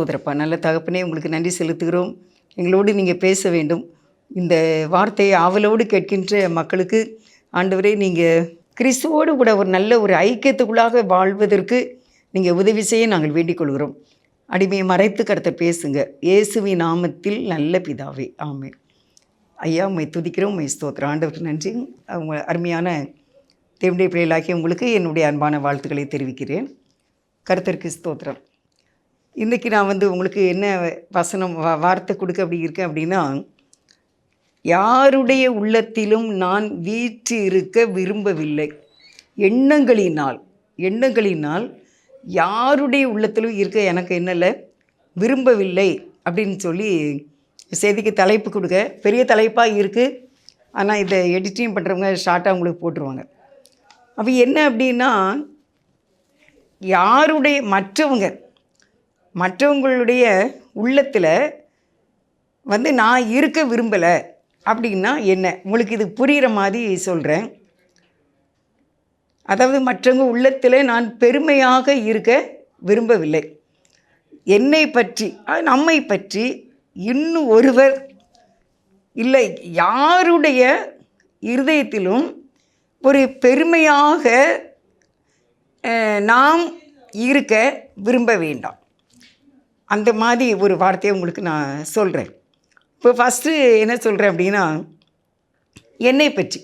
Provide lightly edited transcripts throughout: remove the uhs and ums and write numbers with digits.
ஸ்தோத்திரப்பா. நல்ல தகப்பனே, உங்களுக்கு நன்றி செலுத்துகிறோம். எங்களோடு நீங்கள் பேச வேண்டும். இந்த வார்த்தையை ஆவலோடு கேட்கின்ற மக்களுக்கு ஆண்டவரே, நீங்கள் கிறிஸ்துவோடு கூட ஒரு நல்ல ஒரு ஐக்கியத்துக்குள்ளாக வாழ்வதற்கு நீங்கள் உதவி செய்ய நாங்கள் வேண்டிக் கொள்கிறோம். அடிமையை மறைத்து கடத்த பேசுங்க. இயேசுவின் நாமத்தில் நல்ல பிதாவே, ஆமென். ஐயா, உம்மை துதிக்கிறோம், உம்மை ஸ்தோத்திரம். ஆண்டவருக்கு நன்றி. அவங்க அருமையான தேவனுடைய பிள்ளைகளாகிய உங்களுக்கு என்னுடைய அன்பான வாழ்த்துக்களை தெரிவிக்கிறேன். கர்த்தருக்கு ஸ்தோத்திரம். இன்றைக்கி நான் உங்களுக்கு என்ன வசனம் வார்த்தை கொடுக்க அப்படி இருக்கேன் அப்படின்னா, யாருடைய உள்ளத்திலும் நான் வீற்று இருக்க விரும்பவில்லை. எண்ணங்களினால் யாருடைய உள்ளத்திலும் இருக்க எனக்கு என்னல விரும்பவில்லை அப்படின்னு சொல்லி செய்திக்கு தலைப்பு கொடுக்க. பெரிய தலைப்பாக இருக்குது, ஆனால் இதை எடிட்டிங் பண்ணுறவங்க ஷார்ட்டாக உங்களுக்கு போட்டுருவாங்க. அப்போ என்ன அப்படின்னா, யாருடைய மற்றவங்களுடைய உள்ளத்தில் நான் இருக்க விரும்பலை அப்படின்னா என்ன, உங்களுக்கு இது புரிகிற மாதிரி சொல்கிறேன். அதாவது மற்றவங்க உள்ளத்தில் நான் பெருமையாக இருக்க விரும்பவில்லை. என்னை பற்றி, நம்மை பற்றி இன்னும் ஒருவர் இல்லை, யாருடைய இருதயத்திலும் ஒரு பெருமையாக நாம் இருக்க விரும்ப வேண்டாம். அந்த மாதிரி ஒரு வார்த்தையை உங்களுக்கு நான் சொல்கிறேன். இப்போ ஃபஸ்ட்டு என்ன சொல்கிறேன் அப்படின்னா, என்னை பற்றி.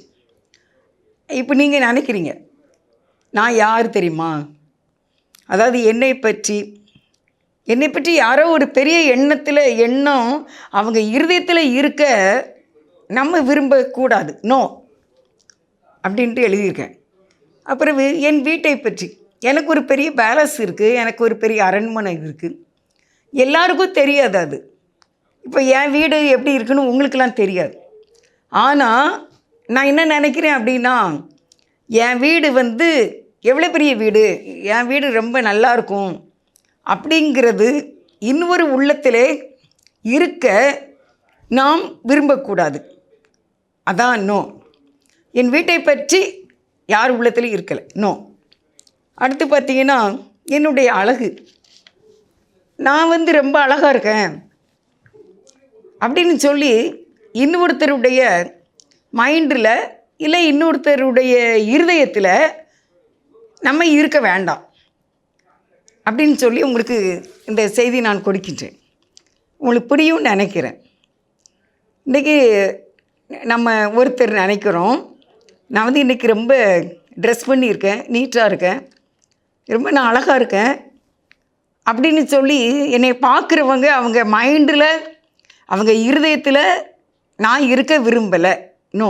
இப்போ நீங்கள் நினைக்கிறீங்க, நான் யார் தெரியுமா? அதாவது என்னை பற்றி யாரோ ஒரு பெரிய எண்ணம் அவங்க இருதயத்தில் இருக்க நம்ம விரும்பக்கூடாது, நோ அப்படின்ட்டு எழுதியிருக்கேன். அப்புறம் என் வீட்டை பற்றி, எனக்கு ஒரு பெரிய பேலஸ் இருக்குது, எனக்கு ஒரு பெரிய அரண்மனை இருக்குது. எல்லாருக்கும் தெரியாது அது. இப்போ என் வீடு எப்படி இருக்குன்னு உங்களுக்கெல்லாம் தெரியாது. ஆனால் நான் என்ன நினைக்கிறேன் அப்படின்னா, என் வீடு எவ்வளோ பெரிய வீடு, என் வீடு ரொம்ப நல்லாயிருக்கும் அப்படிங்கிறது இன்னொரு உள்ளத்திலே இருக்க நாம் விரும்பக்கூடாது. அதான் நோ. என் வீட்டை பற்றி யார் உள்ளத்திலும் இருக்கலை, நோ. அடுத்து பார்த்திங்கன்னா, என்னுடைய அழகு, நான் ரொம்ப அழகாக இருக்கேன் அப்படின்னு சொல்லி இன்னொருத்தருடைய மைண்டில் இல்லை இன்னொருத்தருடைய இருதயத்தில் நம்ம இருக்க வேண்டாம் அப்படின்னு சொல்லி உங்களுக்கு இந்த செய்தி நான் கொடுக்கின்றேன். உங்களுக்கு புரியும்னு நினைக்கிறேன். இன்றைக்கி நம்ம ஒருத்தர் நினைக்கிறோம், நான் இன்றைக்கி ரொம்ப ட்ரெஸ் பண்ணியிருக்கேன், நீட்டாக இருக்கேன், ரொம்ப நான் அழகாக இருக்கேன் அப்படின்னு சொல்லி என்னை பார்க்குறவங்க அவங்க மைண்டில் அவங்க இருதயத்தில் நான் இருக்க விரும்பலை, நோ.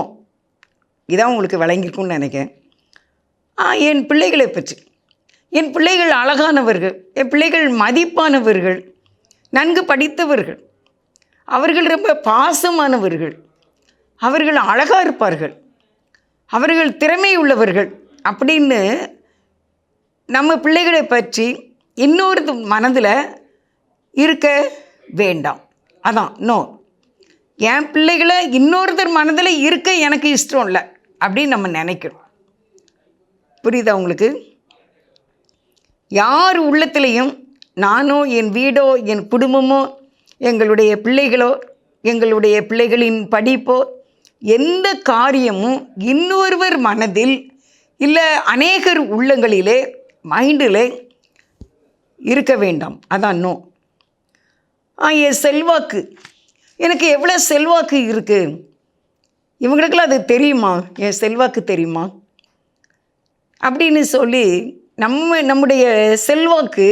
இதான் உங்களுக்கு விளங்கியிருக்கும்னு நினைக்கிறேன். என் பிள்ளைகளை பற்றி, என் பிள்ளைகள் அழகானவர்கள், என் பிள்ளைகள் மதிப்பானவர்கள், நன்கு படித்தவர்கள், அவர்கள் ரொம்ப பாசமானவர்கள், அவர்கள் அழகாக இருப்பார்கள், அவர்கள் திறமை உள்ளவர்கள் அப்படின்னு நம்ம பிள்ளைகளை பற்றி இன்னொரு மனதில் இருக்க வேண்டாம். அதான் நோ. என் பிள்ளைகளை இன்னொருத்தர் மனதில் இருக்க எனக்கு இஷ்டம் இல்லை அப்படின்னு நம்ம நினைக்கிறோம். புரியுதா உங்களுக்கு? யார் உள்ளத்திலையும் நானோ, என் வீடோ, என் குடும்பமோ, எங்களுடைய பிள்ளைகளோ, எங்களுடைய பிள்ளைகளின் படிப்போ, எந்த காரியமும் இன்னொருவர் மனதில் இல்லை அநேகர் உள்ளங்களிலே மைண்டில் இருக்க வேண்டாம். அதான் நோ. என் செல்வாக்கு, எனக்கு எவ்வளோ செல்வாக்கு இருக்குது, இவங்களுக்கெல்லாம் அது தெரியுமா, என் செல்வாக்கு தெரியுமா அப்படின்னு சொல்லி நம்முடைய செல்வாக்கு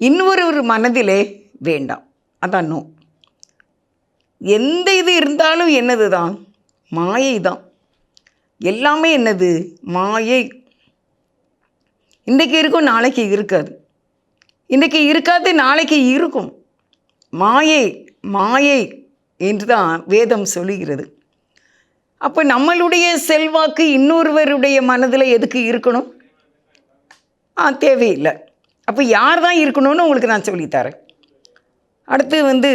இன்னொரு மனதிலே வேண்டாம். அதான் நோ. எந்த இது இருந்தாலும் என்னது தான், மாயை தான். எல்லாமே என்னது, மாயை. இன்றைக்கி இருக்கும், நாளைக்கு இருக்காது, இன்றைக்கி இருக்காது, நாளைக்கு இருக்கும். மாயை என்று தான் வேதம் சொல்லுகிறது. அப்போ நம்மளுடைய செல்வாக்கு இன்னொருவருடைய மனதில் எதுக்கு இருக்கணும்? தேவையில்லை. அப்போ யார் தான் இருக்கணும்னு உங்களுக்கு நான் சொல்லித்தரேன். அடுத்து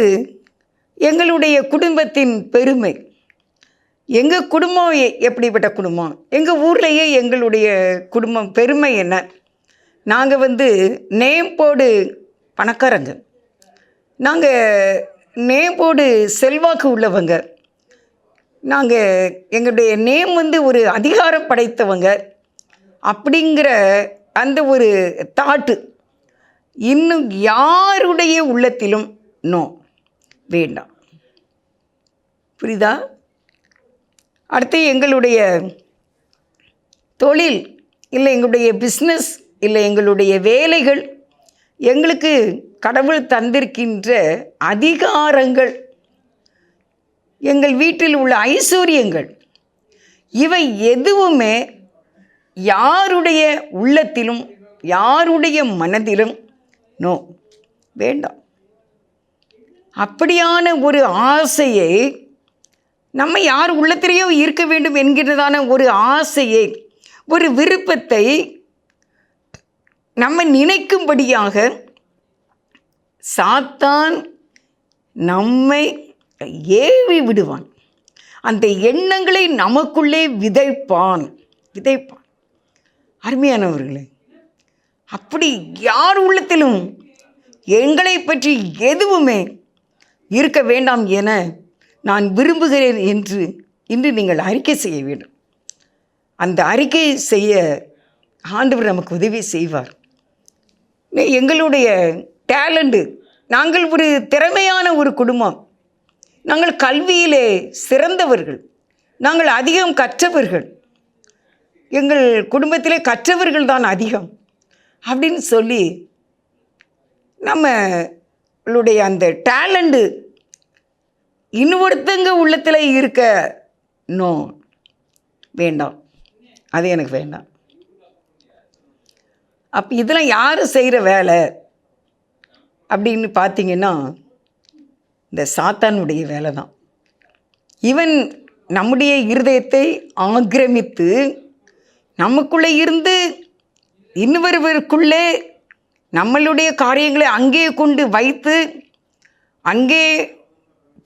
எங்களுடைய குடும்பத்தின் பெருமை. எங்கள் குடும்பம் எப்படிப்பட்ட குடும்பம், எங்கள் ஊர்லேயே எங்களுடைய குடும்பம் பெருமை என்ன, நாங்கள் நேம் போர்டு பணக்காரங்க, நாங்கள் நேமோடு செல்வாக்கு உள்ளவங்க, நாங்கள் எங்களுடைய நேம் வந்து ஒரு அதிகாரம் படைத்தவங்க அப்படிங்கிற அந்த ஒரு தாட்டு இன்னும் யாருடைய உள்ளத்திலும் நோ, வேண்டாம். புரியுதா? அடுத்து எங்களுடைய தொழில் இல்லை, எங்களுடைய பிஸ்னஸ் இல்லை, எங்களுடைய வேலைகள், எங்களுக்கு கடவுள் தந்திருக்கின்ற அதிகாரங்கள், எங்கள் வீட்டில் உள்ள ஐஸ்வர்யங்கள், இவை எதுவுமே யாருடைய உள்ளத்திலும் யாருடைய மனதிலும் நோ, வேண்டாம். அப்படியான ஒரு ஆசையை, நம்ம யார் உள்ளத்திலேயோ இருக்க வேண்டும் என்கிறதான ஒரு ஆசையை, ஒரு விருப்பத்தை நம்ம நினைக்கும்படியாக சாத்தான் நம்மை ஏவி விடுவான். அந்த எண்ணங்களை நமக்குள்ளே விதைப்பான். அருமையானவர்களே, அப்படி யார் உள்ளத்திலும் எங்களை பற்றி எதுவுமே இருக்க வேண்டாம் என நான் விரும்புகிறேன் என்று இன்று நீங்கள் அறிக்கை செய்ய வேண்டும். அந்த அறிக்கை செய்ய ஆண்டவர் நமக்கு உதவி செய்வார். எங்களுடைய டேலண்ட்டு, நாங்கள் ஒரு திறமையான ஒரு குடும்பம், நாங்கள் கல்வியிலே சிறந்தவர்கள், நாங்கள் அதிகம் கற்றவர்கள், எங்கள் குடும்பத்திலே கற்றவர்கள் தான் அதிகம் அப்படின்னு சொல்லி நம்மளுடைய அந்த டேலண்ட்டு இன்னொருத்தங்க உள்ளத்தில் இருக்க நோ, வேண்டாம், அது எனக்கு வேண்டாம். அப்போ இதெல்லாம் யார் செய்கிற வேலை அப்படின்னு பார்த்தீங்கன்னா, இந்த சாத்தானுடைய வேலை தான். இவன் நம்முடைய இருதயத்தை ஆக்கிரமித்து நமக்குள்ளே இருந்து இன்னொருவருக்குள்ளே நம்மளுடைய காரியங்களை அங்கே கொண்டு வைத்து அங்கே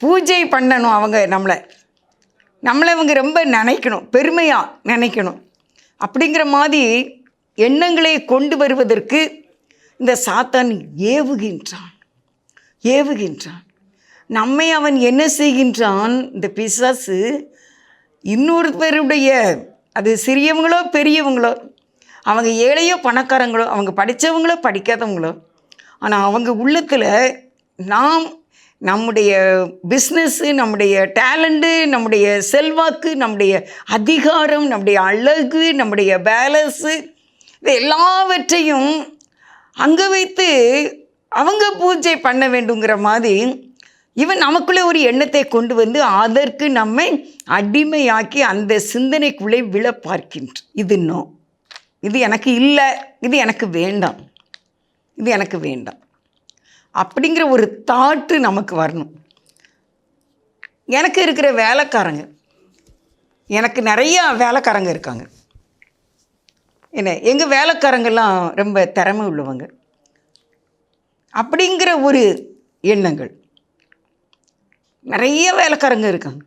பூஜை பண்ணணும். நம்மளை அவங்க ரொம்ப நினைக்கணும், பெருமையாக நினைக்கணும். அப்படிங்கிற மாதிரி எண்ணங்களை கொண்டு வருவதற்கு இந்த சாத்தான் ஏவுகின்றான். நம்மை அவன் என்ன செய்கின்றான்? இந்த பிசாசு இன்னொருவருடைய, அது சிறியவங்களோ பெரியவங்களோ, அவங்க ஏழையோ பணக்காரங்களோ, அவங்க படித்தவங்களோ படிக்காதவங்களோ, ஆனால் அவங்க உள்ளத்தில் நம்முடைய பிஸ்னஸ்ஸு, நம்முடைய டேலண்ட்டு, நம்முடைய செல்வாக்கு, நம்முடைய அதிகாரம், நம்முடைய அழகு, நம்முடைய பேலன்ஸு, இது எல்லாவற்றையும் அங்கே வைத்து அவங்க பூஜை பண்ண வேண்டுங்கிற மாதிரி இவன் நமக்குள்ளே ஒரு எண்ணத்தை கொண்டு வந்து அதற்கு நம்மை அடிமையாக்கி அந்த சிந்தனைக்குள்ளே விழ பார்க்கின்ற. இது நோ, இது எனக்கு இல்லை, இது எனக்கு வேண்டாம், இது எனக்கு வேண்டாம் அப்படிங்கிற ஒரு தாட்டு நமக்கு வரணும். எனக்கு இருக்கிற வேலைக்காரங்க, எனக்கு நிறையா வேலைக்காரங்க இருக்காங்க. எங்கள் வேலைக்காரங்கெல்லாம் ரொம்ப திறமை உள்ளவங்க அப்படிங்கிற ஒரு எண்ணங்கள். நிறைய வேலைக்காரங்க இருக்காங்க.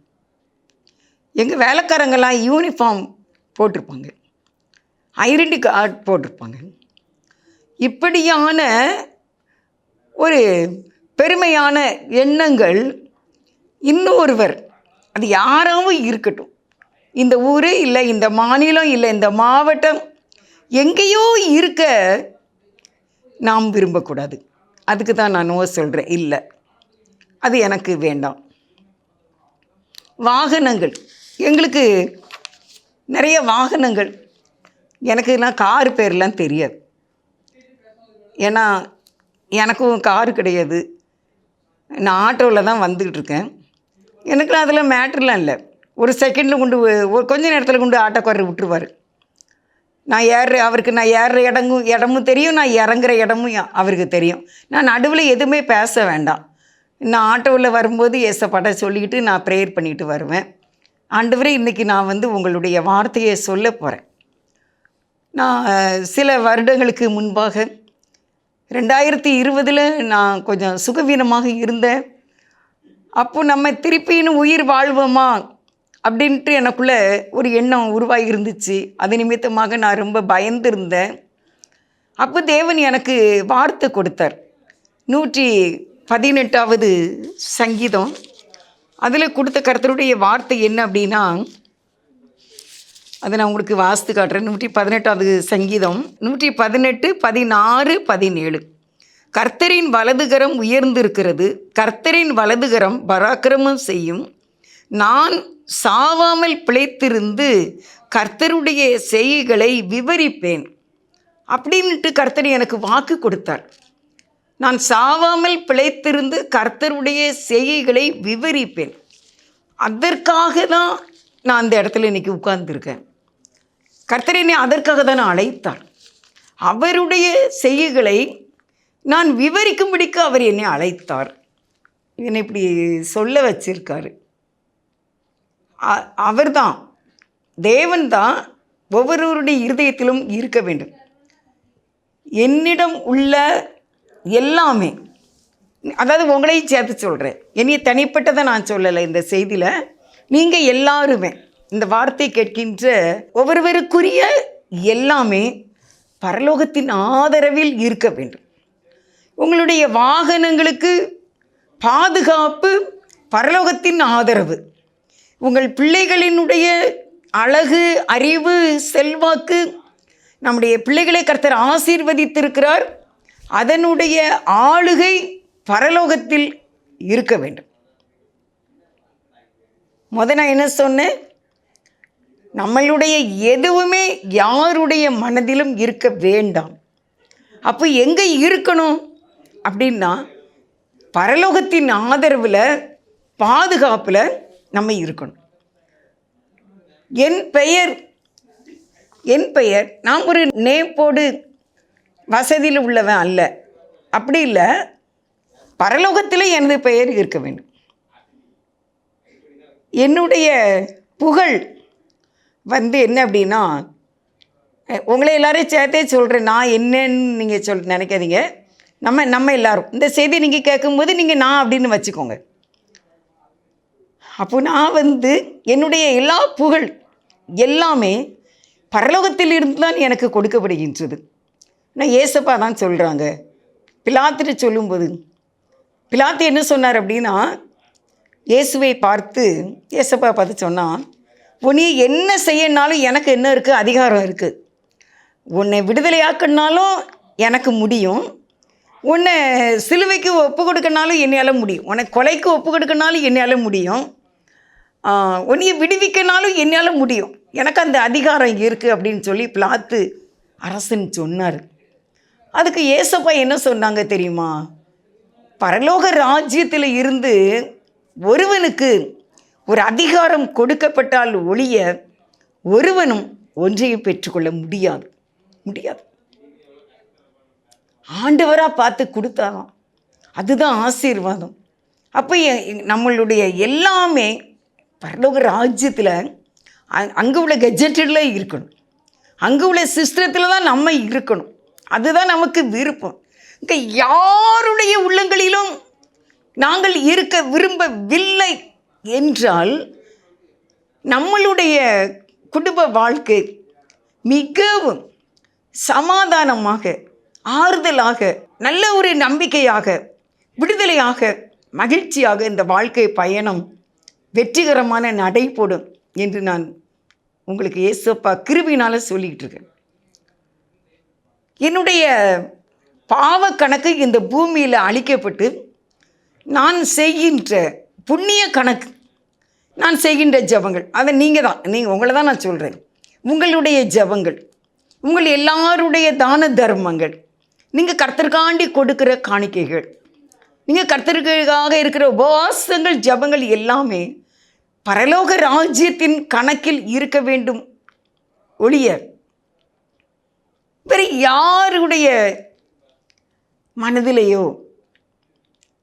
எங்கள் வேலைக்காரங்கெல்லாம் யூனிஃபார்ம் போட்டிருப்பாங்க, ஐடென்டி கார்டு போட்டிருப்பாங்க. இப்படியான ஒரு பெருமையான எண்ணங்கள் இன்னொருவர், அது யாராவும் இருக்கட்டும், இந்த ஊர் இல்லை, இந்த மாநிலம் இல்லை, இந்த மாவட்டம் எங்கேயோ இருக்க நாம் விரும்பக்கூடாது. அதுக்கு தான் நான் நோ சொல்கிறேன். இல்லை, அது எனக்கு வேண்டாம். வாகனங்கள், எங்களுக்கு நிறைய வாகனங்கள், எனக்குலாம் காரு பேர்லாம் தெரியாது. ஏன்னா எனக்கும் காரு கிடையாது, நான் ஆட்டோவில் தான் வந்துக்கிட்டு இருக்கேன். எனக்குலாம் அதெல்லாம் மேட்ருலாம் இல்லை. ஒரு செகண்டில் கொண்டு, ஒரு கொஞ்ச நேரத்தில் கொண்டு ஆட்டோக்காரர் விட்டுருவார். அவருக்கு நான் ஏறுற இடமும் தெரியும், நான் இறங்குற இடமும் அவருக்கு தெரியும். நான் நடுவில் எதுவுமே பேச வேண்டாம். நான் ஆட்டோவில் வரும்போது ஏசப்பாட்ட சொல்லிக்கிட்டு நான் ப்ரேயர் பண்ணிட்டு வருவேன். ஆண்டவரே, இன்றைக்கி நான் வந்து உங்களுடைய வார்த்தையை சொல்ல போகிறேன். நான் சில வருடங்களுக்கு முன்பாக 2020 நான் கொஞ்சம் சுகவீனமாக இருந்தேன். அப்போ நம்ம திருப்பின்னு உயிர் வாழ்வோமா அப்படின்ட்டு எனக்குள்ளே ஒரு எண்ணம் உருவாகி இருந்துச்சு. அது நிமித்தமாக நான் ரொம்ப பயந்துருந்தேன். அப்போ தேவன் எனக்கு வார்த்தை கொடுத்தார். 18வது சங்கீதம். அதில் கொடுத்த கர்த்தருடைய வார்த்தை என்ன அப்படின்னா, அதை நான் உங்களுக்கு வாசித்து காட்டுறேன். 118வது சங்கீதம் 118, 16, 17. கர்த்தரின் வலதுகரம் உயர்ந்திருக்கிறது, கர்த்தரின் வலதுகரம் பராக்கிரமம் செய்யும். நான் சாவாமல் பிழைத்திருந்து கர்த்தருடைய செய்கைகளை விவரிப்பேன் அப்படின்ட்டு கர்த்தர் எனக்கு வாக்கு கொடுத்தார். நான் சாவாமல் பிழைத்திருந்து கர்த்தருடைய செய்கைகளை விவரிப்பேன். அதற்காக தான் நான் அந்த இடத்துல இன்றைக்கி உட்கார்ந்துருக்கேன். கர்த்தர் என்னை அதற்காக தான் அழைத்தார். அவருடைய செய்கைகளை நான் விவரிக்கும்படிக்கு அவர் என்னை அழைத்தார். என்னை இப்படி சொல்ல வச்சிருக்காரு. அவர்தான், தேவன்தான் ஒவ்வொருவருடைய இருதயத்திலும் இருக்க வேண்டும். என்னிடம் உள்ள எல்லாமே, அதாவது உங்களையும் சேர்த்து சொல்கிறேன், என்னைய தனிப்பட்டதை நான் சொல்லலை இந்த செய்தியில். நீங்கள் எல்லாருமே இந்த வார்த்தை கேட்கின்ற ஒவ்வொருவருக்குரிய எல்லாமே பரலோகத்தின் ஆதரவில் இருக்க வேண்டும். உங்களுடைய வாகனங்களுக்கு பாதுகாப்பு பரலோகத்தின் ஆதரவு. உங்கள் பிள்ளைகளினுடைய அழகு, அறிவு, செல்வாக்கு, நம்முடைய பிள்ளைகளை கர்த்தர் ஆசீர்வதித்திருக்கிறார். அதனுடைய ஆளுகை பரலோகத்தில் இருக்க வேண்டும். நான் என்ன சொன்னேன்? நம்மளுடைய எதுவுமே யாருடைய மனதிலும் இருக்க வேண்டாம். அப்போ எங்கே இருக்கணும் அப்படின்னா, பரலோகத்தின் ஆதரவில், பாதுகாப்பில் நம்ம இருக்கணும். என் பெயர் நான் ஒரு நேப்போடு வசதியில் உள்ளவன் அல்ல, அப்படி இல்லை. பரலோகத்தில் எனது பெயர் இருக்க வேண்டும். என்னுடைய புகழ் என்ன அப்படின்னா, உங்களை எல்லாரையும் சேர்த்தே சொல்கிறேன். நான் என்னன்னு நீங்கள் நினைக்காதீங்க. நம்ம எல்லாரும் இந்த செய்தி நீங்கள் கேட்கும்போது நீங்கள் நான் அப்படின்னு வச்சுக்கோங்க. அப்போ நான் என்னுடைய எல்லா புகழ் எல்லாமே பரலோகத்தில் இருந்து தான் எனக்கு கொடுக்கப்படுகின்றது. நான் ஏசப்பா தான் சொல்கிறாங்க. பிலாத்திட்டு சொல்லும்போது பிலாத்து என்ன சொன்னார் அப்படின்னா, இயேசுவை பார்த்து ஏசப்பா பார்த்து சொன்னான், உன்னை என்ன செய்யனாலும் எனக்கு என்ன இருக்குது? அதிகாரம் இருக்குது. உன்னை விடுதலையாக்குனாலும் எனக்கு முடியும், உன்னை சிலுவைக்கு ஒப்பு கொடுக்கனாலும் என்னையால் முடியும், உன்னை கொலைக்கு ஒப்பு கொடுக்கனாலும் என்னையால் முடியும், உன்னையை விடுவிக்கனாலும் என்னால் முடியும், எனக்கு அந்த அதிகாரம் இருக்குது அப்படின்னு சொல்லி பிலாத்து அரசன் சொன்னார். அதுக்கு ஏசப்பா என்ன சொன்னாங்க தெரியுமா? பரலோக ராஜ்யத்தில் இருந்து ஒருவனுக்கு ஒரு அதிகாரம் கொடுக்கப்பட்டால் ஒழிய ஒருவனும் ஒன்றையும் பெற்றுக்கொள்ள முடியாது. ஆண்டவராக பார்த்து கொடுத்தாராம். அதுதான் ஆசீர்வாதம். அப்போ நம்மளுடைய எல்லாமே பரலோக ராஜ்யத்தில் அங்கே உள்ள கெஜெட்டில் இருக்கணும், அங்கே உள்ள சிஸ்டத்தில் தான் நம்ம இருக்கணும். அதுதான் நமக்கு விருப்பம். இங்கே யாருடைய உள்ளங்களிலும் நாங்கள் இருக்க விரும்பவில்லை என்றால் நம்மளுடைய குடும்ப வாழ்க்கை மிகவும் சமாதானமாக, ஆறுதலாக, நல்ல ஒரு நம்பிக்கையாக, விடுதலையாக, மகிழ்ச்சியாக இந்த வாழ்க்கை பயணம் வெற்றிகரமான நடைபோடும் என்று நான் உங்களுக்கு ஏசப்பா கிருபையினால் சொல்லிக்கிட்டு இருக்கேன். என்னுடைய பாவ கணக்கு இந்த பூமியில் அழிக்கப்பட்டு நான் செய்கின்ற புண்ணிய கணக்கு, நான் செய்கின்ற ஜபங்கள், அதை உங்களை தான் நான் சொல்கிறேன். உங்களுடைய ஜபங்கள், உங்கள் எல்லாருடைய தான தர்மங்கள், நீங்கள் கர்த்தருக்காண்டி கொடுக்குற காணிக்கைகள், நீங்கள் கர்த்தருக்காக இருக்கிற உபவாசங்கள், ஜபங்கள் எல்லாமே பரலோக ராஜ்யத்தின் கணக்கில் இருக்க வேண்டும் ஒழிய வேறு யாருடைய மனதிலேயோ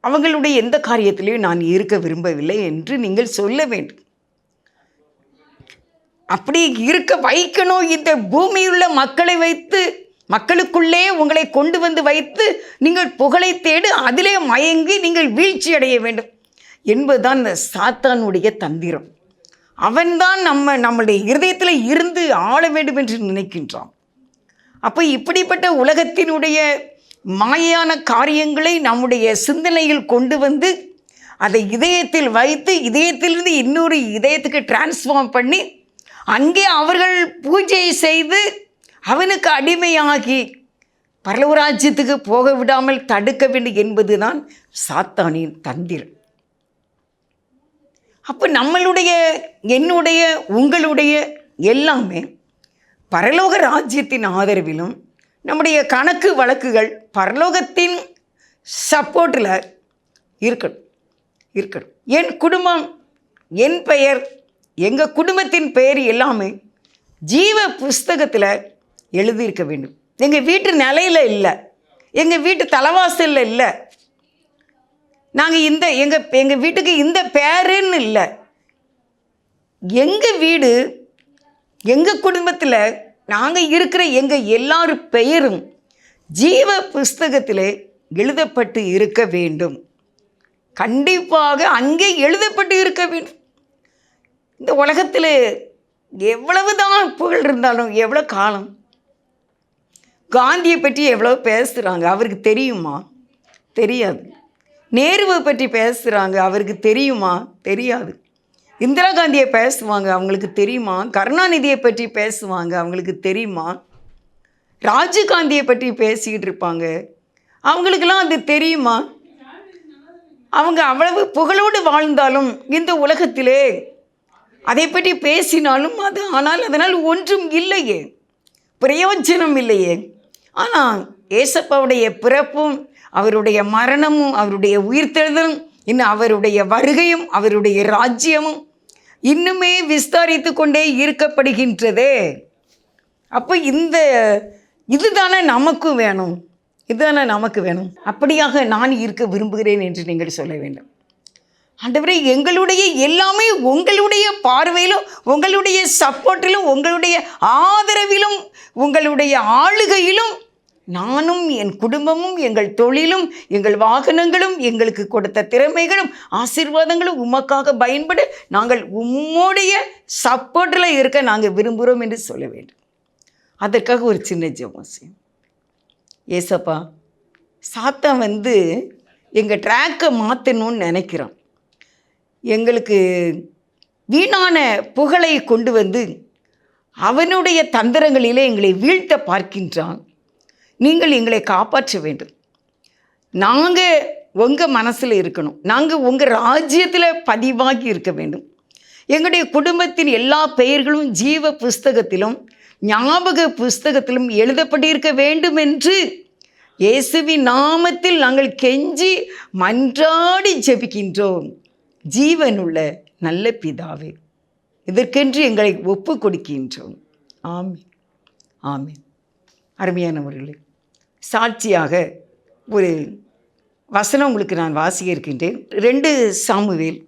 அவங்களுடைய எந்த காரியத்திலேயும் நான் இருக்க விரும்பவில்லை என்று நீங்கள் சொல்ல வேண்டும். அப்படி இருக்க வைக்கணும். இந்த பூமியுள்ள மக்களை வைத்து, மக்களுக்குள்ளே உங்களை கொண்டு வைத்து நீங்கள் புகழை தேடு, அதிலே மயங்கி நீங்கள் வீழ்ச்சி அடைய வேண்டும் என்பதுதான் இந்த சாத்தானுடைய தந்திரம். அவன்தான் நம்முடைய இருதயத்தில் இருந்து ஆள வேண்டும் என்று நினைக்கின்றான். அப்போ இப்படிப்பட்ட உலகத்தினுடைய மாயான காரியங்களை நம்முடைய சிந்தனையில் கொண்டு வந்து அதை இதயத்தில் வைத்து இதயத்திலிருந்து இன்னொரு இதயத்துக்கு டிரான்ஸ்ஃபார்ம் பண்ணி அங்கே அவர்கள் பூஜை செய்து அவனுக்கு அடிமையாகி பரலோகராஜ்யத்துக்கு போக விடாமல் தடுக்க வேண்டும் என்பதுதான் சாத்தானின் தந்திரம். அப்போ நம்மளுடைய, என்னுடைய, உங்களுடைய எல்லாமே பரலோக ராஜ்யத்தின் ஆதரவிலும் நம்முடைய கணக்கு வழக்குகள் பரலோகத்தின் சப்போர்ட்டில் இருக்கணும். என் குடும்பம், என் பெயர், எங்கள் குடும்பத்தின் பெயர் எல்லாமே ஜீவ புஸ்தகத்தில் எழுதியிருக்க வேண்டும். எங்கள் வீட்டு நிலையில் இல்லை, எங்கள் வீட்டு தலைவாசலில் இல்லை, நாங்கள் எங்கள் வீட்டுக்கு இந்த பேருன்னு இல்லை. எங்கள் வீடு, எங்கள் குடும்பத்தில் நாங்கள் இருக்கிற எங்கள் எல்லாரும் பெயரும் ஜீவ புஸ்தகத்தில் எழுதப்பட்டு இருக்க வேண்டும். கண்டிப்பாக அங்கே எழுதப்பட்டு இருக்க வேண்டும். இந்த உலகத்தில் எவ்வளவு தான் புகழ் இருந்தாலும், எவ்வளோ காலம், காந்தியை பற்றி எவ்வளோ பேசுகிறாங்க, அவருக்கு தெரியுமா? தெரியாது. நேருவை பற்றி பேசுகிறாங்க, அவருக்கு தெரியுமா? தெரியாது. இந்திரா காந்தியை பேசுவாங்க, அவங்களுக்கு தெரியுமா? கருணாநிதியை பற்றி பேசுவாங்க, அவங்களுக்கு தெரியுமா? ராஜீவ்காந்தியை பற்றி பேசிக்கிட்டு இருப்பாங்க, அவங்களுக்கெல்லாம் அது தெரியுமா? அவங்க அவ்வளவு புகழோடு வாழ்ந்தாலும் இந்த உலகத்திலே அதை பற்றி பேசினாலும் அது, ஆனால் அதனால் ஒன்றும் இல்லையே, பிரயோஜனம் இல்லையே. ஆனால் ஏசப்பாவுடைய பிறப்பும் அவருடைய மரணமும் அவருடைய உயிர்த்தெழுதலும் இன்னும் அவருடைய வருகையும் அவருடைய ராஜ்யமும் இன்னுமே விஸ்தரித்து கொண்டே இருக்கப்படுகின்றதே. அப்போ இதுதானே நமக்கு வேணும், இதுதானே நமக்கு வேணும். அப்படியாக நான் இருக்க விரும்புகிறேன் என்று நீங்கள் சொல்ல வேண்டும். ஆண்டவரே, எங்களுடைய எல்லாமே உங்களுடைய பார்வையிலும், உங்களுடைய சப்போர்ட்டிலும், உங்களுடைய ஆதரவிலும், உங்களுடைய ஆளுகையிலும் நானும் என் குடும்பமும் எங்கள் தொழிலும் எங்கள் வாகனங்களும் எங்களுக்கு கொடுத்த திறமைகளும் ஆசீர்வாதங்களும் உமக்காக பயன்பட நாங்கள் உம்முடைய சப்போர்ட்டில் இருக்க நாங்கள் விரும்புகிறோம் என்று சொல்ல வேண்டும். அதற்காக ஒரு சின்ன ஜெபம் செய்யும். ஏசப்பா, சாத்தான் எங்கள் ட்ராக்கை மாற்றணும்னு நினைக்கிறான். எங்களுக்கு வீணான புகழை கொண்டு அவனுடைய தந்திரங்களிலே எங்களை வீழ்த்த பார்க்கின்றான். நீங்கள் எங்களை காப்பாற்ற வேண்டும். நாங்கள் உங்கள் மனசில் இருக்கணும், நாங்கள் உங்கள் ராஜ்யத்தில் பதிவாகி இருக்க வேண்டும். எங்களுடைய குடும்பத்தின் எல்லா பெயர்களும் ஜீவ புஸ்தகத்திலும் ஞாபக புஸ்தகத்திலும் எழுதப்பட்டிருக்க வேண்டும் என்று இயேசுவின் நாமத்தில் நாங்கள் கெஞ்சி மன்றாடி ஜெபிக்கின்றோம். ஜீவனுள்ள நல்ல பிதாவே, இதற்கென்று எங்களை ஒப்பு கொடுக்கின்றோம். ஆமென், ஆமென். அருமையானவர்களே, சாட்சியாக ஒரு வசனம் உங்களுக்கு நான் வாசிக்க இருக்கின்றேன். 2 சாமுவேல்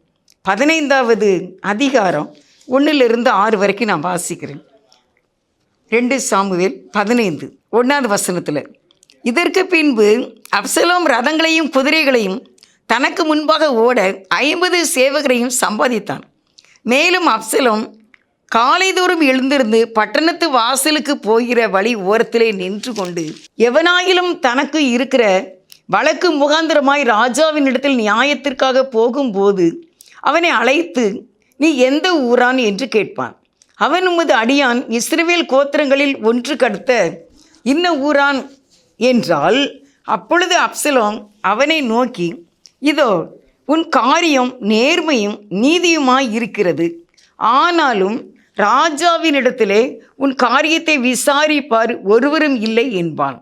15வது அதிகாரம் 1-6 வரைக்கும் நான் வாசிக்கிறேன். 2 சாமுவேல் 15 1வது வசனத்தில், இதற்கு பின்பு அப்சலோம் ரதங்களையும் குதிரைகளையும் தனக்கு முன்பாக ஓட 50 சேவகரையும் சம்பாதித்தான். மேலும் அப்சலோம் காலைதோறும் எழுந்திருந்து பட்டணத்து வாசலுக்கு போகிற வழி ஓரத்திலே நின்று கொண்டு எவனாயிலும் தனக்கு இருக்கிற வழக்கு முகாந்திரமாய் ராஜாவின் இடத்தில் நியாயத்திற்காக போகும்போது அவனை அழைத்து, நீ எந்த ஊரான் என்று கேட்பான். அவன் உமது அடியான் இஸ்ரவேல் கோத்திரங்களில் ஒன்றுக்கடுத்த இன்ன ஊரான் என்றால், அப்பொழுது அப்சலோம் அவனை நோக்கி, இதோ உன் காரியம் நேர்மையும் நீதியுமாய் இருக்கிறது, ஆனாலும் ராஜாவினிடத்திலே உன் காரியத்தை விசாரிப்பார் ஒருவரும் இல்லை என்பான்.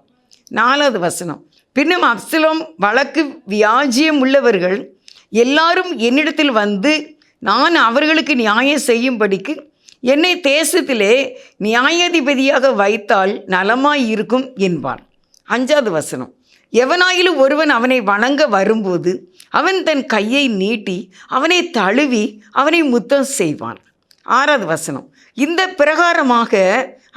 4வது வசனம், பின்னும் அப்சலோம் வழக்கு வியாஜியம் உள்ளவர்கள் எல்லாரும் என்னிடத்தில் வந்து நான் அவர்களுக்கு நியாயம் செய்யும்படிக்கு என்னை தேசத்திலே நியாயாதிபதியாக வைத்தால் நலமாய் இருக்கும் என்பான். 5வது வசனம், எவனாயிலும் ஒருவன் அவனை வணங்க வரும்போது அவன் தன் கையை நீட்டி அவனை தழுவி அவனை முத்தம் செய்வான். 6வது வசனம், இந்த பிரகாரமாக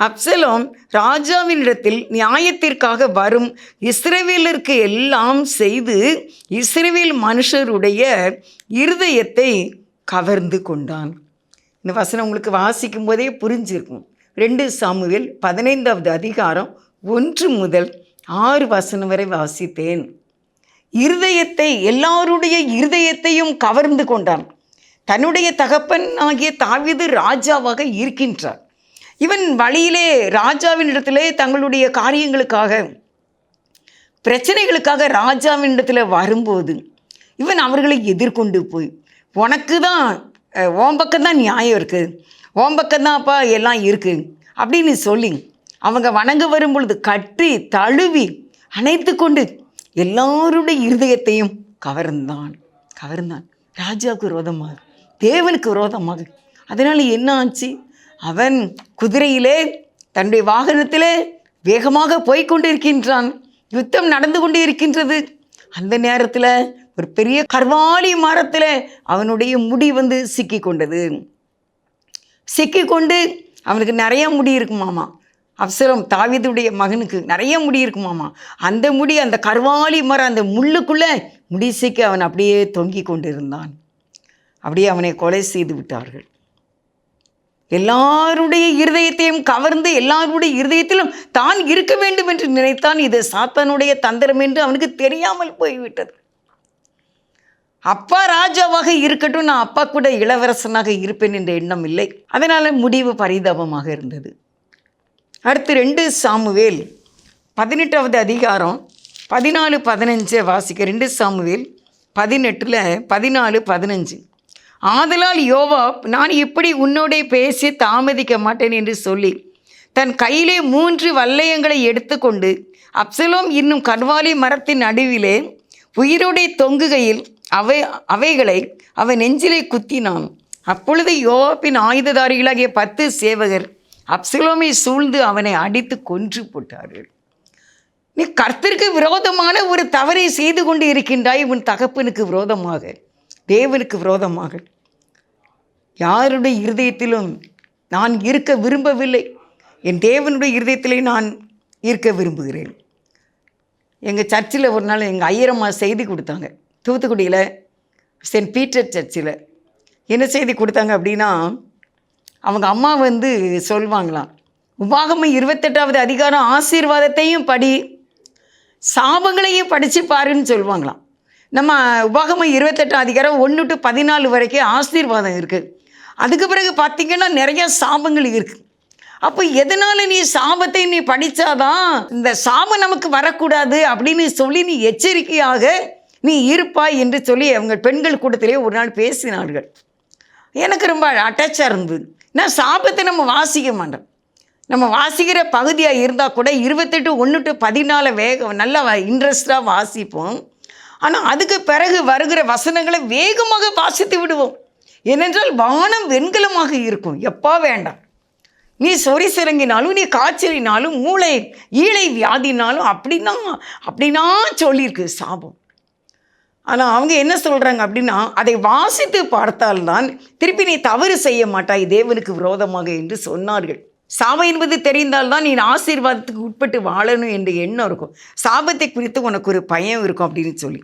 அப்சலோம் ராஜாவினிடத்தில் நியாயத்திற்காக வரும் இஸ்ரவேலருக்கு எல்லாம் செய்து இஸ்ரவேல் மனுஷருடைய இருதயத்தை கவர்ந்து கொண்டான். இந்த வசனம் உங்களுக்கு வாசிக்கும் போதே புரிஞ்சிருக்கும். 2 சாமுவேல் 15வது அதிகாரம் 1 முதல் 6 வசனம் வரை வாசித்தேன். இருதயத்தை, எல்லாருடைய இருதயத்தையும் கவர்ந்து கொண்டான். தன்னுடைய தகப்பன் ஆகிய தாவீது ராஜாவாக இருக்கின்றார். இவன் வழியிலே ராஜாவின் இடத்திலே தங்களுடைய காரியங்களுக்காக, பிரச்சனைகளுக்காக ராஜாவின் இடத்துல வரும்போது இவன் அவர்களை எதிர்கொண்டு போய், உனக்கு தான் உன் பக்கம்தான் நியாயம் இருக்குது, உன் பக்கம்தான்ப்பா எல்லாம் இருக்குது அப்படின்னு சொல்லி அவங்க வணங்க வரும் பொழுது கட்டி தழுவி அணைத்து கொண்டு எல்லாருடைய இருதயத்தையும் கவர்ந்தான். ராஜாவுக்கு விரோதமாக, தேவனுக்கு விரோதமாக. அதனால் என்ன ஆச்சு? அவன் குதிரையிலே தன்னுடைய வாகனத்திலே வேகமாக போய்கொண்டு இருக்கின்றான். யுத்தம் நடந்து கொண்டு இருக்கின்றது. அந்த நேரத்தில் ஒரு பெரிய கர்வாலி மரத்தில் அவனுடைய முடி சிக்கி கொண்டது. சிக்கிக்கொண்டு அவனுக்கு நிறைய முடி இருக்குமாமா. அப்சலோம் தாவீதுடைய மகனுக்கு நிறைய முடி இருக்குமாமா. அந்த முடி அந்த கர்வாலி மரம் அந்த முள்ளுக்குள்ளே முடி சிக்கி அவன் அப்படியே தொங்கி கொண்டிருந்தான். அப்படியே அவனை கொலை செய்து விட்டார்கள். எல்லாருடைய இருதயத்தையும் கவர்ந்து எல்லாருடைய இருதயத்திலும் தான் இருக்க வேண்டும் என்று நினைத்தான். இது சாத்தானுடைய தந்திரம் என்று அவனுக்கு தெரியாமல் போய்விட்டது. அப்பா ராஜாவாக இருக்கட்டும், நான் அப்பா கூட இளவரசனாக இருப்பேன் என்ற எண்ணம் இல்லை. அதனால் முடிவு பரிதாபமாக இருந்தது. அடுத்து 2 சாமுவேல் 18வது அதிகாரம் 14-15 வாசிக்க. 2 சாமுவேல் 18:14-15. ஆதலால் யோவாப், நான் இப்படி உன்னோடே பேசி தாமதிக்க மாட்டேன் என்று சொல்லி தன் கையிலே 3 வல்லையங்களை எடுத்துக்கொண்டு அப்சலோம் இன்னும் கர்வாலி மரத்தின் நடுவிலே உயிரோடே தொங்குகையில் அவைகளை அவன் நெஞ்சிலே குத்தினான். அப்பொழுது யோவாப்பின் ஆயுததாரிகளாகிய 10 சேவகர் அப்சலோமை சூழ்ந்து அவனை அடித்து கொன்று போட்டார்கள். நீ கர்த்தருக்கு விரோதமான ஒரு தவறை செய்து கொண்டு இருக்கின்றாய். உன் தகப்பனுக்கு விரோதமாக, தேவனுக்கு விரோதமாக. யாருடைய இருதயத்திலும் நான் இருக்க விரும்பவில்லை. என் தேவனுடைய இருதயத்திலே நான் இருக்க விரும்புகிறேன். எங்கள் சர்ச்சில் ஒரு நாள் எங்கள் ஐயரம்மா செய்தி கொடுத்தாங்க. தூத்துக்குடியில் சென்ட் பீட்டர் சர்ச்சில் என்ன செய்தி கொடுத்தாங்க அப்படின்னா, அவங்க அம்மா சொல்வாங்களாம், உபாகமம் 28வது அதிகாரம் ஆசீர்வாதத்தையும் படி, சாபங்களையும் படித்து பாருன்னு சொல்லுவாங்களாம். நம்ம உபாகமம் 28 அதிகாரம் 1-14 வரைக்கும் ஆசீர்வாதம் இருக்குது. அதுக்கு பிறகு பார்த்திங்கன்னா நிறைய சாபங்கள் இருக்குது. அப்போ எதனால் நீ சாபத்தை நீ படித்தாதான் இந்த சாபம் நமக்கு வரக்கூடாது அப்படின்னு சொல்லி நீ எச்சரிக்கையாக நீ இருப்பாய் என்று சொல்லி அவங்க பெண்கள் கூட்டத்திலே ஒரு நாள் பேசினார்கள். எனக்கு ரொம்ப அட்டாச்சாக இருந்தது. நான் சாபத்தை நம்ம வாசிக்க மாட்டோம். நம்ம வாசிக்கிற பகுதியாக இருந்தால் கூட 28:1-14 நல்லா இன்ட்ரெஸ்டாக வாசிப்போம். ஆனால் அதுக்கு பிறகு வருகிற வசனங்களை வேகமாக வாசித்து விடுவோம். ஏனென்றால் வானம் வெண்கலமாக இருக்கும். எப்போ வேண்டாம், நீ சொறி சிறங்கினாலும், நீ காய்ச்சலினாலும், மூளை ஈழை வியாதினாலும் அப்படின்னா சொல்லியிருக்கு சாபம். ஆனால் அவங்க என்ன சொல்கிறாங்க அப்படின்னா, அதை வாசித்து பார்த்தால்தான் திருப்பி நீ தவறு செய்ய மாட்டாய் தேவனுக்கு விரோதமாக என்று சொன்னார்கள். சாபம் என்பது தெரிந்தால்தான் நீ ஆசீர்வாதத்துக்கு உட்பட்டு வாழணும் என்ற எண்ணம் இருக்கும். சாபத்தை குறித்து உனக்கு ஒரு பயம் இருக்கும் அப்படின்னு சொல்லி.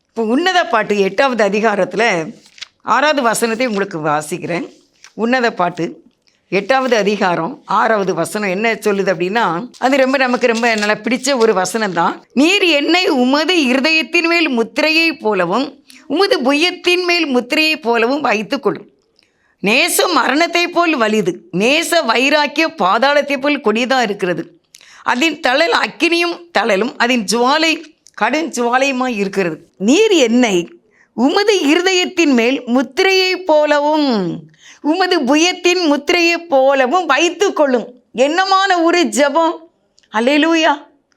இப்போ உன்னத பாட்டு 8வது அதிகாரத்தில் 6வது வசனத்தை உங்களுக்கு வாசிக்கிறேன். உன்னத பாட்டு 8வது அதிகாரம் 6வது வசனம் என்ன சொல்லுது அப்படின்னா, அது நமக்கு ரொம்ப நல்லா பிடிச்ச ஒரு வசனம் தான். நீர் என்னை உமது இருதயத்தின் மேல் முத்திரையை போலவும் உமது புயத்தின் மேல் முத்திரையை போலவும் வைத்துக்கொள்ளும். நேசம் மரணத்தை போல் வலிது, நேச வைராக்கிய பாதாளத்தை போல் கொடியதாக இருக்கிறது. அதன் தழல் அக்கினியும் தழலும், அதன் ஜுவாலை கடும் ஜுவாலையுமாய் இருக்கிறது. நீர் என்னை உமது இருதயத்தின் மேல் முத்திரையை போலவும் உமது புயத்தின் முத்திரையை போலவும் வைத்து கொள்ளும். என்னமான ஒரு ஜெபம்! அல்லேலூயா,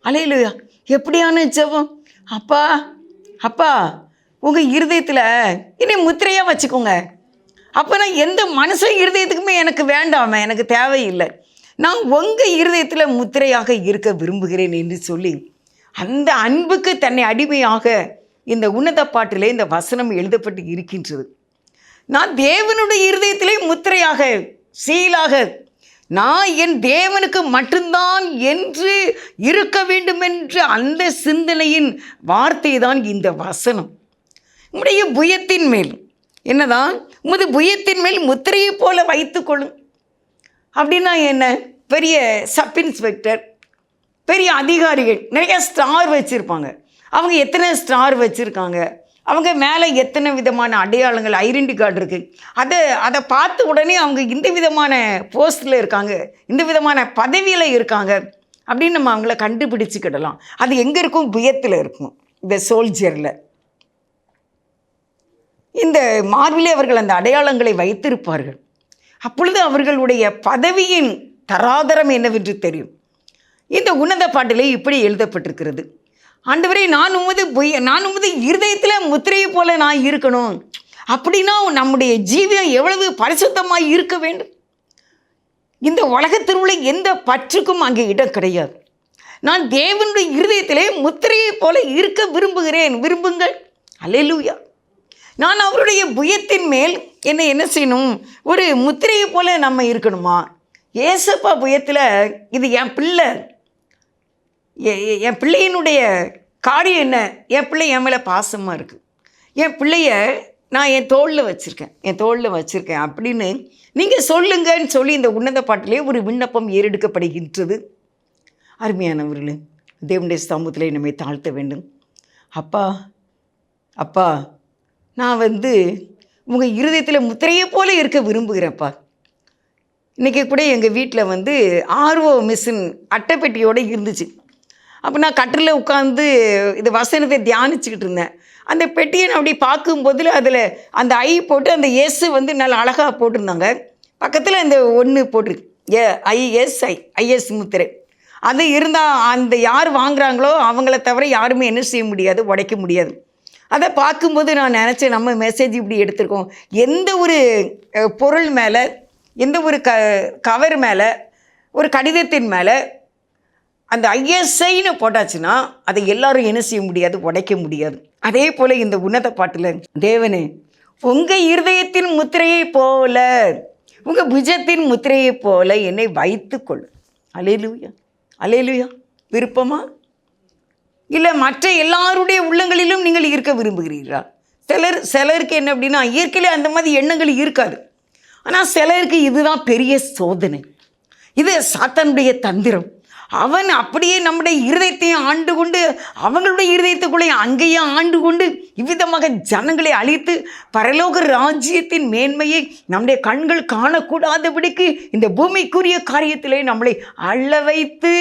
அல்லேலூயா. எப்படியான ஜெபம்! அப்பா அப்பா உங்கள் இருதயத்தில் இனி முத்திரையாக வச்சுக்கோங்க. அப்போ நான் எந்த மனுஷன் இருதயத்துக்குமே எனக்கு வேண்டாமே, எனக்கு தேவையில்லை. நான் உங்கள் இருதயத்தில் முத்திரையாக இருக்க விரும்புகிறேன் என்று சொல்லி அந்த அன்புக்கு தன்னை அடிமையாக இந்த உன்னத பாட்டிலே இந்த வசனம் எழுதப்பட்டு இருக்கின்றது. நான் தேவனுடைய இருதயத்திலே முத்திரையாக, சீலாக, நான் என் தேவனுக்கு மட்டும்தான் என்று இருக்க வேண்டும் என்ற அந்த சிந்தனையின் வார்த்தை தான் இந்த வசனம். உம்முடைய புயத்தின் மேல் என்னதான், உமது புயத்தின் மேல் முத்திரையை போல வைத்துக்கொள்ளும். அப்படின்னா என்ன? பெரிய சப் இன்ஸ்பெக்டர் பெரிய அதிகாரிகள் நிறைய ஸ்டார் வச்சுருப்பாங்க. அவங்க எத்தனை ஸ்டார் வச்சுருக்காங்க, அவங்க மேலே எத்தனை விதமான அடையாளங்கள், ஐடென்டி கார்டு இருக்குது, அதை பார்த்த உடனே அவங்க இந்த விதமான போஸ்ட்டில் இருக்காங்க, இந்த விதமான பதவியில் இருக்காங்க அப்படின்னு நம்ம அவங்கள கண்டுபிடிச்சிக்கிடலாம். அது எங்கே இருக்கும்? புயத்தில் இருக்கும், இந்த சோல்ஜரில். இந்த மார்பிலே அவர்கள் அந்த அடையாளங்களை வைத்திருப்பார்கள். அப்பொழுது அவர்களுடைய பதவியின் தராதரம் என்னவென்று தெரியும். இந்த உன்னத பாட்டிலே இப்படி எழுதப்பட்டிருக்கிறது, ஆண்டவரே நான் உமது இருதயத்தில் முத்திரையை போல நான் இருக்கணும். அப்படின்னா நம்முடைய ஜீவியம் எவ்வளவு பரிசுத்தமாக இருக்க வேண்டும். இந்த உலகத்தில் உள்ள எந்த பற்றுக்கும் அங்கே இடம் கிடையாது. நான் தேவனுடைய இருதயத்திலே முத்திரையை போல இருக்க விரும்புகிறேன். விரும்புங்கள். அல்லேலூயா. நான் அவருடைய புயத்தின் மேல் என்ன செய்யணும்? ஒரு முத்திரையை போல நம்ம இருக்கணுமா? ஏசப்பா புயத்தில் இது என் பிள்ளை, என் பிள்ளையினுடைய காரியம் என்ன? என் பிள்ளை என் மேலே பாசமாக இருக்குது, என் பிள்ளைய நான் என் தோளில் வச்சுருக்கேன் அப்படின்னு நீங்கள் சொல்லுங்கன்னு சொல்லி இந்த உன்னத பாட்டிலே ஒரு விண்ணப்பம் ஏறெடுக்கப்படுகின்றது. அருமையானவர்களே, தேவனுடைய சமூகத்திலே நம்மை தாழ்த்த வேண்டும். அப்பா நான் உங்கள் இருதயத்தில் முத்திரையை போல இருக்க விரும்புகிறேன்ப்பா. இன்றைக்கி கூட எங்கள் வீட்டில் ஆர்ஓ மிஷின் அட்டைப்பெட்டியோடு இருந்துச்சு. அப்போ நான் கட்டிலில் உட்காந்து இது வசனத்தை தியானிச்சுக்கிட்டு இருந்தேன். அந்த பெட்டியை நான் அப்படி பார்க்கும்போதில் அதில் அந்த ஐ போட்டு அந்த எஸ் நல்லா அழகாக போட்டிருந்தாங்க. பக்கத்தில் அந்த ஒன்று போட்டிருக்கு, ஐஎஸ் முத்திரை. அது இருந்தால் அந்த யார் வாங்குகிறாங்களோ அவங்கள தவிர யாருமே என்ன செய்ய முடியாது, உடைக்க முடியாது. அதை பார்க்கும்போது நான் நினச்சேன், நம்ம மெசேஜ் இப்படி எடுத்திருக்கோம். எந்த ஒரு பொருள் மேலே, எந்த ஒரு கவர் மேலே, ஒரு கடிதத்தின் மேலே அந்த ஐஎஸ்ஐன்னு போட்டாச்சுன்னா அதை எல்லாரும் என்ன செய்ய முடியாது, உடைக்க முடியாது. அதே போல் இந்த உன்னத பாட்டில், தேவனே உங்கள் இருதயத்தின் முத்திரையை போல, உங்கள் புஜத்தின் முத்திரையை போல என்னை வைத்துக்கொள். அல்லேலூயா, அல்லேலூயா. விருப்பமா? இல்லை மற்ற எல்லாருடைய உள்ளங்களிலும் நீங்கள் இருக்க விரும்புகிறீர்களா? சிலருக்கு என்ன அப்படின்னா, இயற்கையிலே அந்த மாதிரி எண்ணங்கள் இருக்காது. ஆனால் சிலருக்கு இதுதான் பெரிய சோதனை. இது சாத்தானுடைய தந்திரம். அவன் அப்படியே நம்முடைய இருதயத்தையும் ஆண்டு கொண்டு, அவங்களுடைய இருதயத்துக்குள்ளே அங்கேயே ஆண்டு கொண்டு இவ்விதமாக ஜனங்களை அழித்து பரலோக ராஜ்யத்தின் மேன்மையை நம்முடைய கண்கள் காணக்கூடாதபடிக்கு இந்த பூமிக்குரிய காரியத்திலே நம்மளை அள்ள வைத்து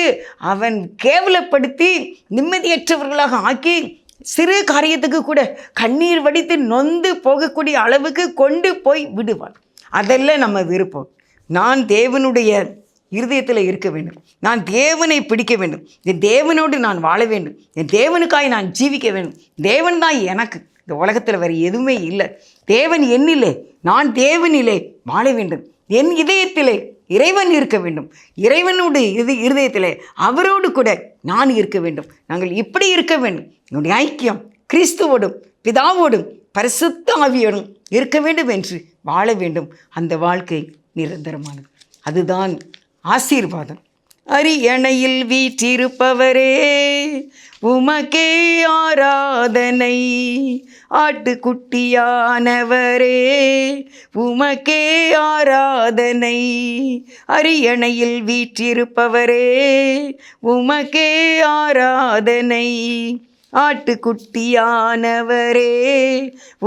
அவன் கேவலப்படுத்தி நிம்மதியற்றவர்களாக ஆக்கி சிறு காரியத்துக்கு கூட கண்ணீர் வடித்து நொந்து போகக்கூடிய அளவுக்கு கொண்டு போய் விடுவான். அதெல்லாம் நம்ம விருப்பம். நான் தேவனுடைய இருதயத்தில் இருக்க வேண்டும், நான் தேவனை பிடிக்க வேண்டும், என் தேவனோடு நான் வாழ வேண்டும், என் தேவனுக்காய் நான் ஜீவிக்க வேண்டும். தேவன் தான் எனக்கு, இந்த உலகத்தில் வேறு எதுவுமே இல்லை. தேவன் என்னிலே, நான் தேவனிலே வாழ வேண்டும். என் இதயத்திலே இறைவன் இருக்க வேண்டும், இறைவனோடு இருதயத்திலே அவரோடு கூட நான் இருக்க வேண்டும். நாங்கள் இப்படி இருக்க வேண்டும். என்னுடைய ஐக்கியம் கிறிஸ்துவோடும் பிதாவோடும் பரிசுத்த ஆவியோடும் இருக்க வேண்டும் என்று வாழ வேண்டும். அந்த வாழ்க்கை நிரந்தரமானது. அதுதான் ஆசீர்வாதம். அரியணையில் வீற்றிருப்பவரே உமக்கே ஆராதனை, ஆட்டுக்குட்டியானவரே உமக்கே ஆராதனை. அரியணையில் வீற்றிருப்பவரே உமக்கே ஆராதனை, ஆட்டுக்குட்டியானவரே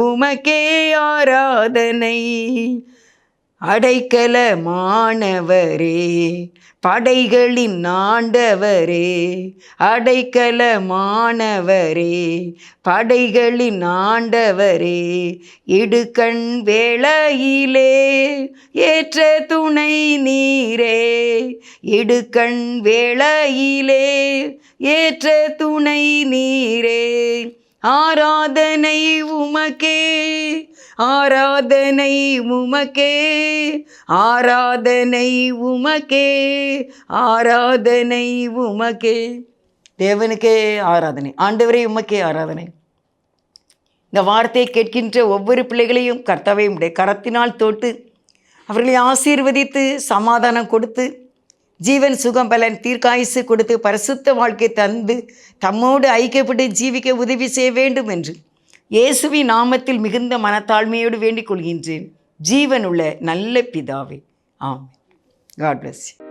உமக்கே ஆராதனை. அடைக்கலமானவரே படைகளின் ஆண்டவரே, அடைக்கலமானவரே படைகளின் ஆண்டவரே, இடுக்கண் வேளையிலே ஏற்ற துணை நீரே, இடுக்கண் வேளையிலே ஏற்ற துணை நீரே. ஆராதனை உமக்கே, ஆராதனை உமக்கே, ஆராதனை உமக்கே, ஆராதனை உமக்கே. தேவனுக்கே ஆராதனை. ஆண்டவரே உமக்கே ஆராதனை. இந்த வார்த்தையை கேட்கின்ற ஒவ்வொரு பிள்ளைகளையும் கர்த்தாவே உம்முடைய கரத்தினால் தொட்டு அவர்களை ஆசீர்வதித்து சமாதானம் கொடுத்து ஜீவன் சுகம் பலன் தீர்க்காயுசு கொடுத்து பரிசுத்த வாழ்க்கை தந்து தம்மோடு ஐக்கியப்பட்டு ஜீவிக்க உதவி செய்ய வேண்டும் என்று இயேசுவின் நாமத்தில் மிகுந்த மனத்தாழ்மையோடு வேண்டிக் கொள்கின்றேன். ஜீவனுள்ள நல்ல பிதாவே, ஆமென். God bless you.